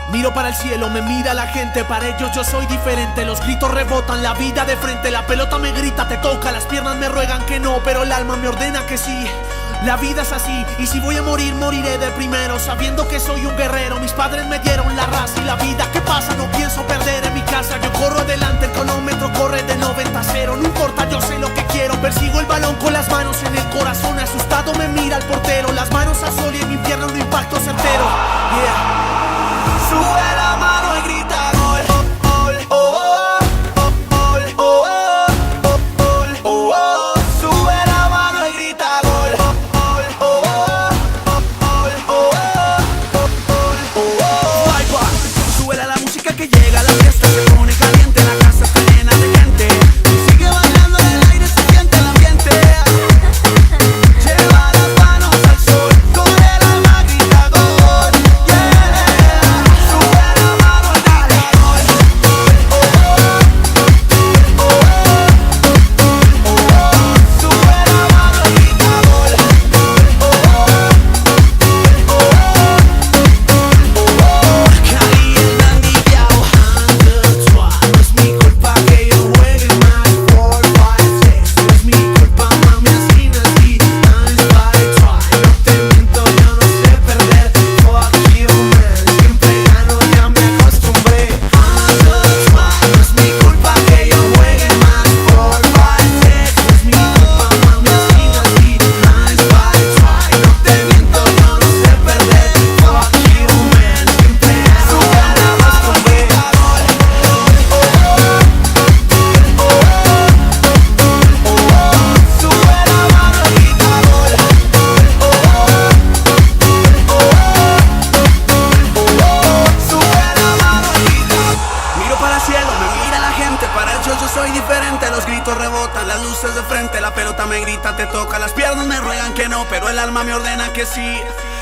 Miro para el cielo, me mira la gente, para ellos yo soy diferente. Los gritos rebotan, la vida de frente, la pelota me grita, te toca. Las piernas me ruegan que no, pero el alma me ordena que sí. La vida es así, y si voy a morir, moriré de primero, sabiendo que soy un guerrero. Mis padres me dieron la raza y la vida que pasa no pienso perder. En mi casa yo corro adelante, el cronómetro corre de 90 a 0. No importa, yo sé lo que quiero, persigo el balón con las manos en el corazón. Asustado me mira el portero, las manos a sol y en mi pierna un impacto certero. Yeah. Sube la mano y grita gol, gol, oh, oh, oh, gol, oh, oh, gol, oh, oh. Sube la mano y grita gol, gol, oh, oh, gol, oh, oh, gol, oh, oh. Ahí va. Sube la música que llega, la fiesta se pone caliente, la casa está llena de gente. Sigue bailando en el aire, se siente el ambiente. Lleva las manos al sol, con el alma grita gol, yeah.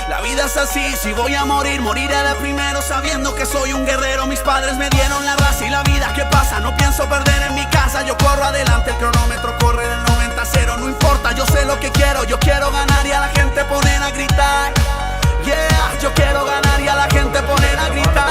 La vida es así, si voy a morir, moriré de primero, sabiendo que soy un guerrero. Mis padres me dieron la raza y la vida que pasa no pienso perder. En mi casa yo corro adelante, el cronómetro corre del 90 a 0. No importa, yo sé lo que quiero, yo quiero ganar y a la gente poner a gritar. Yeah, yo quiero ganar y a la gente poner a gritar.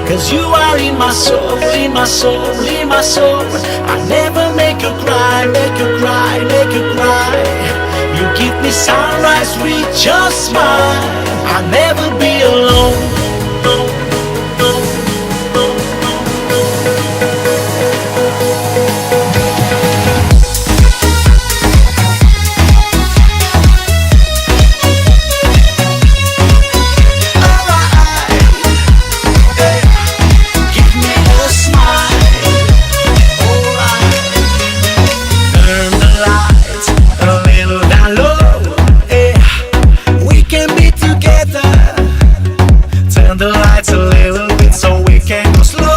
Cause you are in my soul, in my soul, in my soul. I never make you cry, make you cry, make you cry. You give me sunrise with your smile. I'll never be alone. The lights a little bit so we can go slow.